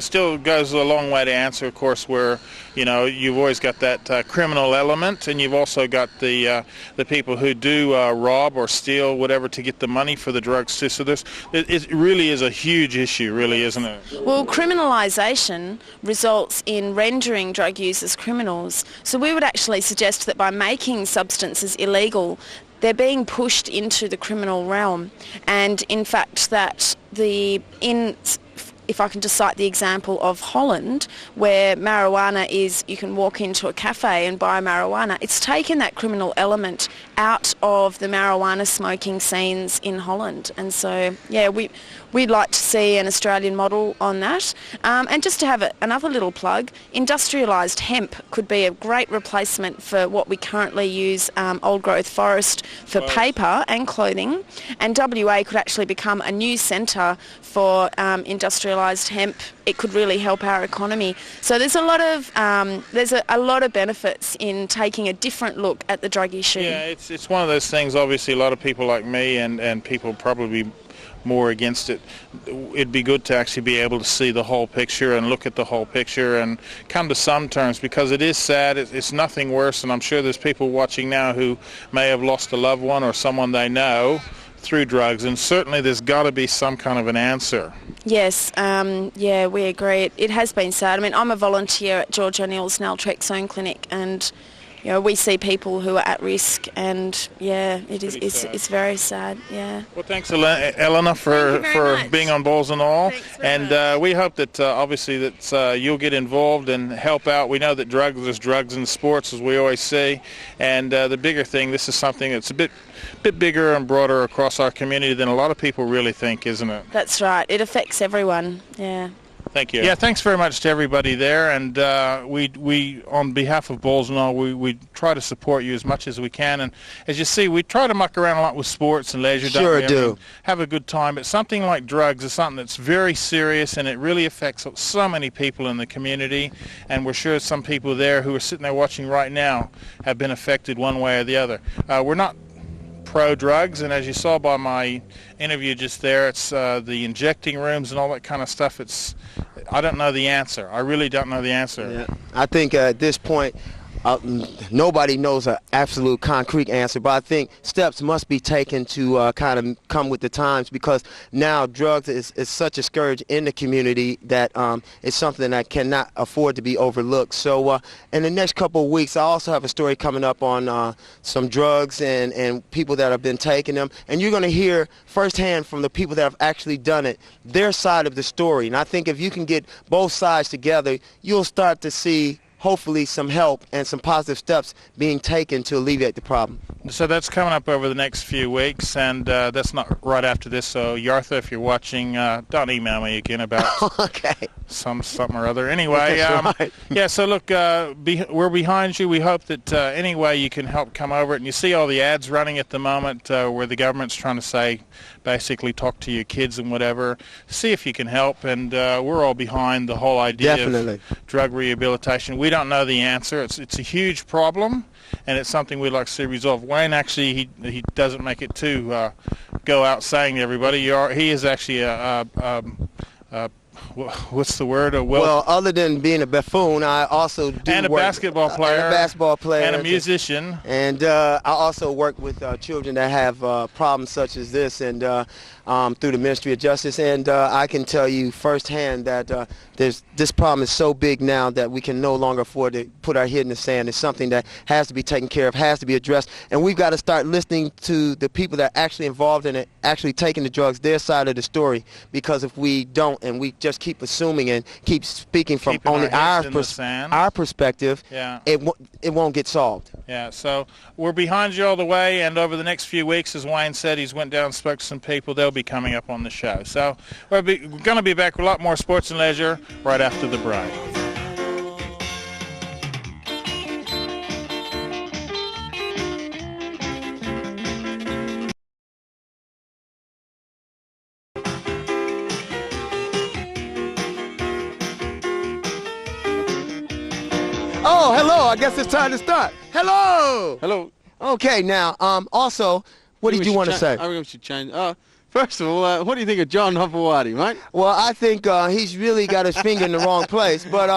still goes a long way to answer, of course, where you've always got that criminal element, and you've also got the people who do rob or steal whatever to get the money for the drugs too. So it really is a huge issue, really, isn't it? Well, criminalisation results in rendering drug users criminals. So we would actually suggest that by making substances illegal, they're being pushed into the criminal realm. And in fact, if I can just cite the example of Holland, where marijuana is, you can walk into a cafe and buy marijuana, it's taken that criminal element out of the marijuana smoking scenes in Holland. And so, yeah, we'd like to see an Australian model on that. And just to have another little plug, industrialised hemp could be a great replacement for what we currently use old growth forest for paper and clothing. And WA could actually become a new centre for industrialised hemp. It could really help our economy. So there's a lot of a lot of benefits in taking a different look at the drug issue. Yeah, it's one of those things. Obviously, a lot of people like me and people probably more against it. It'd be good to actually be able to see the whole picture and look at the whole picture and come to some terms, because it is sad. It's nothing worse, and I'm sure there's people watching now who may have lost a loved one or someone they know through drugs, and certainly there's got to be some kind of an answer. Yes, yeah, we agree. It has been sad. I mean, I'm a volunteer at George O'Neill's naltrexone clinic, and we see people who are at risk, and yeah, it's very sad. Yeah. Well, thanks, Eleanor, for being on Balls and All, and we hope that obviously that you'll get involved and help out. We know that there's drugs in sports, as we always say, and the bigger thing, this is something that's a bit bigger and broader across our community than a lot of people really think, isn't it? That's right. It affects everyone. Yeah. Thank you. Yeah, thanks very much to everybody there, and we on behalf of Balls and All, we try to support you as much as we can, and as you see, we try to muck around a lot with sports and leisure. Sure do. Have a good time, but something like drugs is something that's very serious, and it really affects so many people in the community, and we're sure some people there who are sitting there watching right now have been affected one way or the other. We're not pro-drugs, and as you saw by my interview just there, it's the injecting rooms and all that kind of stuff. I don't know the answer. I really don't know the answer. Yeah. I think at this point, nobody knows an absolute concrete answer, but I think steps must be taken to kind of come with the times, because now drugs is such a scourge in the community that it's something that cannot afford to be overlooked. So in the next couple of weeks, I also have a story coming up on some drugs and people that have been taking them, and you're going to hear firsthand from the people that have actually done it, their side of the story. And I think if you can get both sides together, you'll start to see hopefully some help and some positive steps being taken to alleviate the problem. So that's coming up over the next few weeks, and that's not right after this. So Yartha, if you're watching, don't email me again about something or other. Anyway, right. Yeah, so look, we're behind you. We hope that any way you can help come over it. And you see all the ads running at the moment where the government's trying to say, basically, talk to your kids and whatever. See if you can help, and we're all behind the whole idea of drug rehabilitation. We don't know the answer. It's a huge problem, and it's something we'd like to see resolved. Wayne actually he doesn't make it to go out saying to everybody. He is actually a what's the word? Well, other than being a buffoon, I also do and a basketball player, and a musician, and I also work with children that have problems such as this, and through the Ministry of Justice. And I can tell you firsthand that this problem is so big now that we can no longer afford to put our head in the sand. It's something that has to be taken care of, has to be addressed, and we've got to start listening to the people that are actually involved in it, actually taking the drugs, their side of the story. Because if we don't, and we just keep assuming and keep speaking from only our perspective, it won't get solved. Yeah, so we're behind you all the way, and over the next few weeks, as Wayne said, he's went down and spoke to some people. They'll be coming up on the show. So we're going to be back with a lot more sports and leisure right after the break. Oh, hello. I guess it's time to start. Hello. Hello. Okay, now, also, what did you want to say? I reckon we should change. First of all, what do you think of John Hopewadi, mate? Well, I think he's really got his finger in the wrong place. But,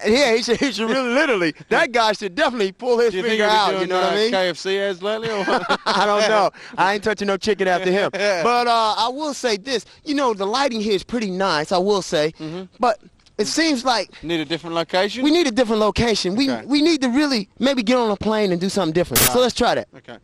yeah, he should really, literally, that guy should definitely pull his finger out, you know what I mean? KFC ads lately or what? I don't know. I ain't touching no chicken after him. But I will say this. You know, the lighting here is pretty nice, I will say. But it seems like need a different location. We need a different location. We need to really maybe get on a plane and do something different. So let's try that. Okay.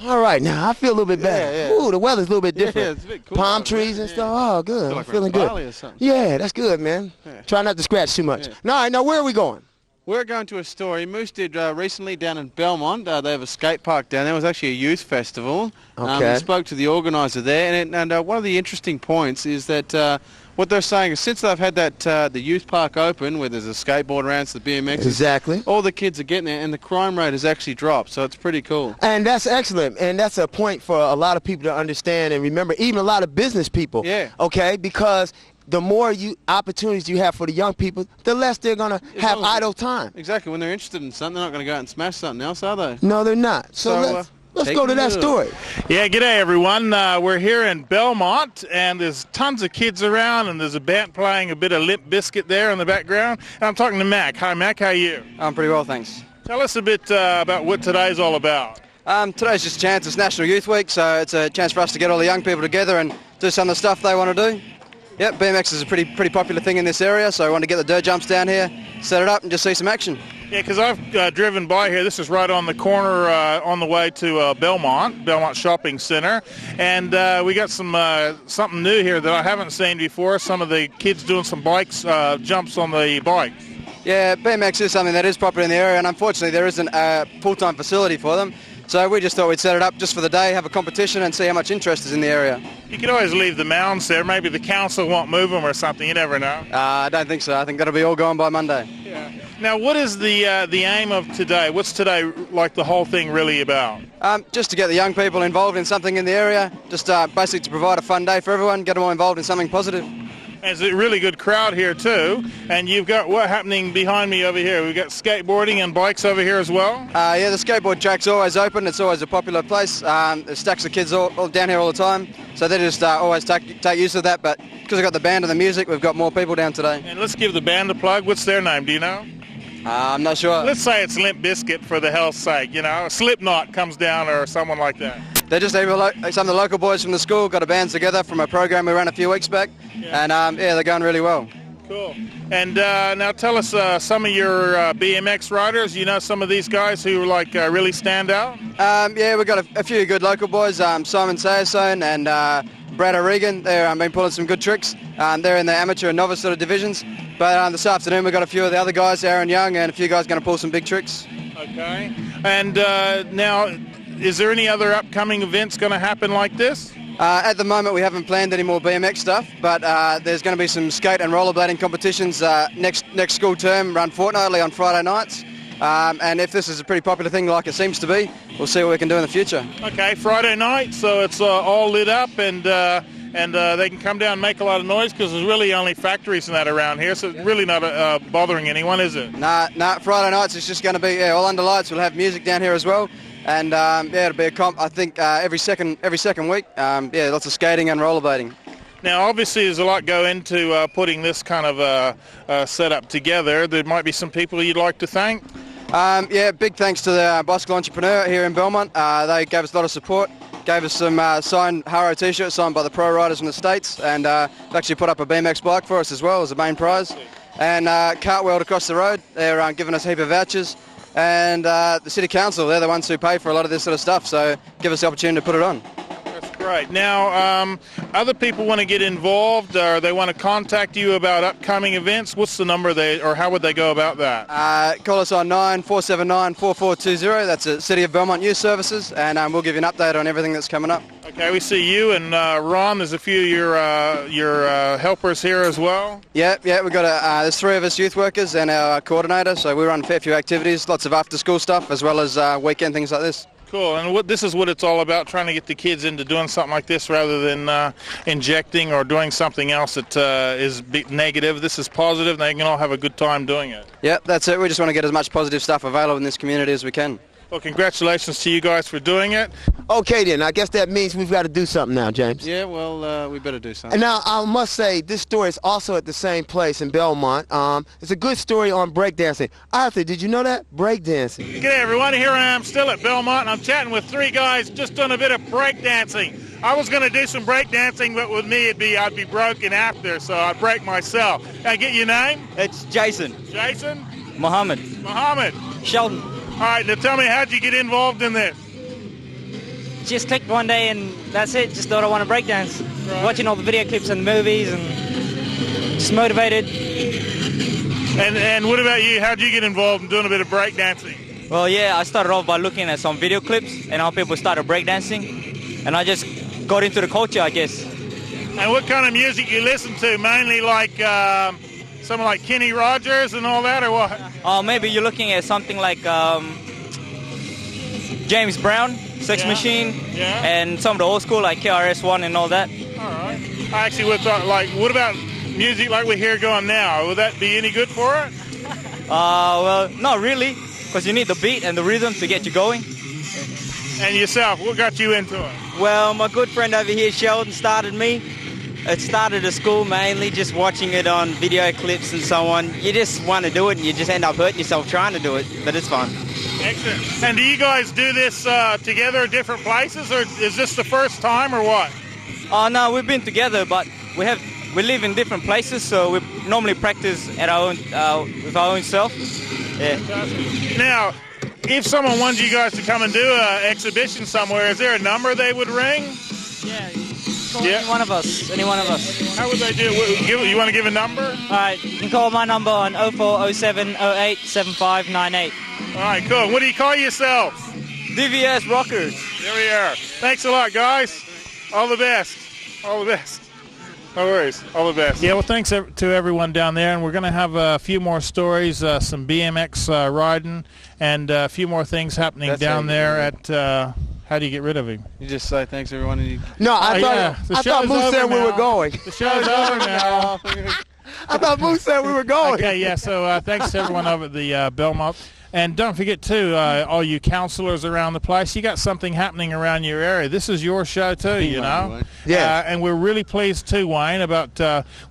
All right, now I feel a little bit better. Yeah. Ooh, the weather's a little bit different. Yeah, it's a bit cool. Palm trees and stuff. Oh, good. Like I'm feeling good. or something. Yeah, that's good, man. Yeah. Try not to scratch too much. All right, now where are we going? We're going to a story Moose did recently down in Belmont. They have a skate park down there. It was actually a youth festival. Okay. We spoke to the organiser there, and one of the interesting points is that what they're saying is since they've had that the youth park open, where there's a skateboard around, the BMX, exactly, all the kids are getting there, and the crime rate has actually dropped. So it's pretty cool. And that's excellent, and that's a point for a lot of people to understand and remember. Even a lot of business people. Yeah. Okay, because the more opportunities you have for the young people, the less they're going to have idle time. Exactly. When they're interested in something, they're not going to go out and smash something else, are they? No, they're not. So let's go to that story. Yeah, g'day everyone. We're here in Belmont, and there's tons of kids around, and there's a band playing a bit of Limp Bizkit there in the background. And I'm talking to Mac. Hi, Mac. How are you? I'm pretty well, thanks. Tell us a bit about what today's all about. Today's just a chance. It's National Youth Week, so it's a chance for us to get all the young people together and do some of the stuff they want to do. Yep, BMX is a pretty popular thing in this area, so I want to get the dirt jumps down here, set it up, and just see some action. Yeah, because I've driven by here. This is right on the corner on the way to Belmont Shopping Center, and we got something new here that I haven't seen before. Some of the kids doing some bikes, jumps on the bike. Yeah, BMX is something that is popular in the area, and unfortunately there isn't a full-time facility for them. So we just thought we'd set it up just for the day, have a competition and see how much interest is in the area. You could always leave the mounds there. Maybe the council won't move them or something. You never know. I don't think so. I think that'll be all gone by Monday. Yeah. Now, what is the aim of today? What's today, like the whole thing, really about? Just to get the young people involved in something in the area, just basically to provide a fun day for everyone, get them all involved in something positive. There's a really good crowd here too, and you've got what happening behind me over here. We've got skateboarding and bikes over here as well. Yeah, the skateboard track's always open. It's always a popular place. There's stacks of kids all down here all the time, so they just always take use of that. But because we've got the band and the music, we've got more people down today. And let's give the band a plug. What's their name? Do you know? I'm not sure. Let's say it's Limp Bizkit for the hell's sake. You know, Slipknot comes down or someone like that. They're just some of the local boys from the school got a band together from a program we ran a few weeks back, and yeah, they're going really well. Cool. And now tell us some of your BMX riders. You know some of these guys who like really stand out? Yeah, we've got a few good local boys. Simon Sayerson and Brad O'Regan. They've been pulling some good tricks. They're in the amateur and novice sort of divisions. But this afternoon we've got a few of the other guys, Aaron Young, and a few guys going to pull some big tricks. Okay. And now, is there any other upcoming events going to happen like this? At the moment we haven't planned any more BMX stuff, but there's going to be some skate and rollerblading competitions next school term, run fortnightly on Friday nights. And if this is a pretty popular thing like it seems to be, we'll see what we can do in the future. Okay, Friday night, so it's all lit up and they can come down and make a lot of noise because there's really only factories and that around here, so it's really not bothering anyone, is it? Nah, Friday nights it's just going to be all under lights. We'll have music down here as well. and yeah, it'll be a comp. I think every second week. Yeah, lots of skating and rollerblading. Now, obviously, there's a lot go into putting this kind of setup together. There might be some people you'd like to thank. Yeah, big thanks to the bicycle entrepreneur here in Belmont. They gave us a lot of support. Gave us some signed Haro t-shirts signed by the pro riders from the States, and they've actually put up a BMX bike for us as well as the main prize. And Cartworld across the road, they're giving us a heap of vouchers. And the City Council, they're the ones who pay for a lot of this sort of stuff, so give us the opportunity to put it on. Right. Now, other people want to get involved or they want to contact you about upcoming events. What's the number or how would they go about that? Call us on 9479-4420. That's the City of Belmont Youth Services, and we'll give you an update on everything that's coming up. Okay, we see you and Ron. There's a few of your helpers here as well. Yeah, we've got there's 3 of us youth workers and our coordinator, so we run a fair few activities, lots of after-school stuff, as well as weekend things like this. Cool, and this is what it's all about, trying to get the kids into doing something like this rather than injecting or doing something else that is negative. This is positive, and they can all have a good time doing it. Yeah, that's it. We just want to get as much positive stuff available in this community as we can. Well, congratulations to you guys for doing it. Okay, then. I guess that means we've got to do something now, James. Yeah, well, we better do something. And now, I must say, this story is also at the same place in Belmont. It's a good story on breakdancing. Arthur, did you know that? Breakdancing. G'day, everyone. Here I am still at Belmont, and I'm chatting with 3 guys just doing a bit of breakdancing. I was going to do some breakdancing, but with me, I'd be broken after, so I'd break myself. Can I get your name? It's Jason. Jason? Mohammed. Mohammed. Sheldon. All right, now tell me, how'd you get involved in this? Just clicked one day and that's it. Just thought I want to breakdance. Right. Watching all the video clips and movies and just motivated. And what about you? How'd you get involved in doing a bit of breakdancing? Well, yeah, I started off by looking at some video clips and how people started breakdancing. And I just got into the culture, I guess. And what kind of music you listen to? Mainly like someone like Kenny Rogers and all that, or what? Maybe you're looking at something like James Brown, Sex Machine, and some of the old school like KRS-One and all that. All right. I actually would thought, like, what about music like we hear going now? Would that be any good for it? Well, not really, because you need the beat and the rhythm to get you going. And yourself, what got you into it? Well, my good friend over here, Sheldon, started me. It started at school mainly, just watching it on video clips and so on. You just want to do it and you just end up hurting yourself trying to do it, but it's fun. Excellent. And do you guys do this together at different places, or is this the first time, or what? Oh, no, we've been together, but we live in different places, so we normally practice at our own, with our own self. Yeah. Now, if someone wanted you guys to come and do an exhibition somewhere, is there a number they would ring? Yeah. Call any one of us. How would they do it? You want to give a number? All right, you can call my number on 0407 08 7598. All right, cool. What do you call yourselves? DVS Rockers. There we are. Thanks a lot, guys. All the best. All the best. No worries. All the best. Yeah, well, thanks to everyone down there, and we're going to have a few more stories, some BMX riding, and a few more things happening down there at... how do you get rid of him? You just say thanks, everyone. And No, I thought Moose said we were going. The show's over now. I thought Moose said we were going. Okay, yeah, so thanks to everyone over at the Belmont. And don't forget, too, all you counselors around the place, you got something happening around your area. This is your show, too, you know. Yeah. And we're really pleased, too, Wayne, about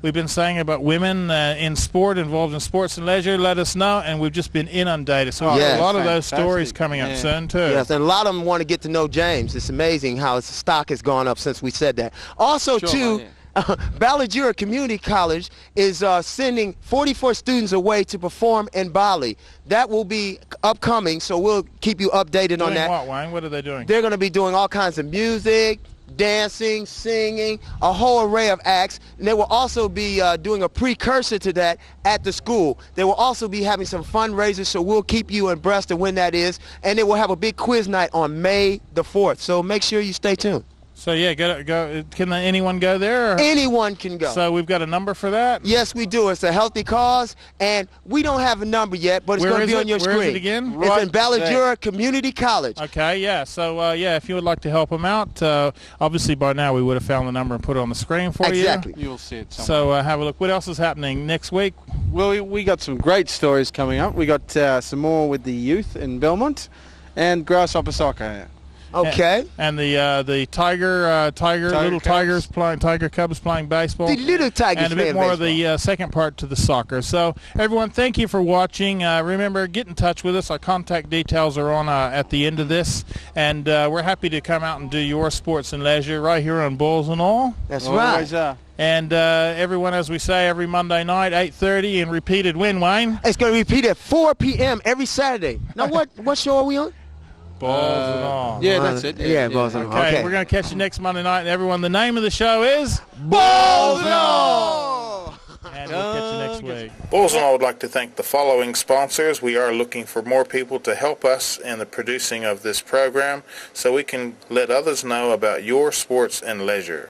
we've been saying about women in sport, involved in sports and leisure. Let us know, and we've just been inundated. So we've got a lot of those stories coming up soon, too. Yes, and a lot of them want to get to know James. It's amazing how his stock has gone up since we said that. Also, too... Ballajura Community College is sending 44 students away to perform in Bali. That will be upcoming, so we'll keep you updated on that. Doing what, Wayne? What are they doing? They're going to be doing all kinds of music, dancing, singing, a whole array of acts. And they will also be doing a precursor to that at the school. They will also be having some fundraisers, so we'll keep you abreast of when that is. And they will have a big quiz night on May the 4th, so make sure you stay tuned. So yeah, go. Can anyone go there? Or? Anyone can go. So we've got a number for that? Yes, we do. It's a healthy cause, and we don't have a number yet, but it's going to be on your screen. Where is it again? It's in Ballajura Community College. Okay, yeah. So yeah, if you would like to help them out, obviously by now we would have found the number and put it on the screen for you. Exactly. You'll see it somewhere. So have a look. What else is happening next week? Well, we got some great stories coming up. We got some more with the youth in Belmont. and grasshopper soccer. Okay. And the tiger little tigers playing, tiger cubs playing baseball. The little tigers and a bit playing more baseball. of the second part to the soccer. So everyone, thank you for watching. Remember, get in touch with us. Our contact details are on at the end of this, and we're happy to come out and do your sports and leisure right here on Balls and All. That's right. And everyone, as we say, every Monday night, 8:30, and repeated when, Wayne? It's going to repeat at 4 p.m. every Saturday. Now, what show are we on? Balls and All. Yeah, that's it. Yeah, Balls and All. Okay. We're going to catch you next Monday night. And everyone, the name of the show is Balls and All. And we'll catch you next week. Balls and All would like to thank the following sponsors. We are looking for more people to help us in the producing of this program so we can let others know about your sports and leisure.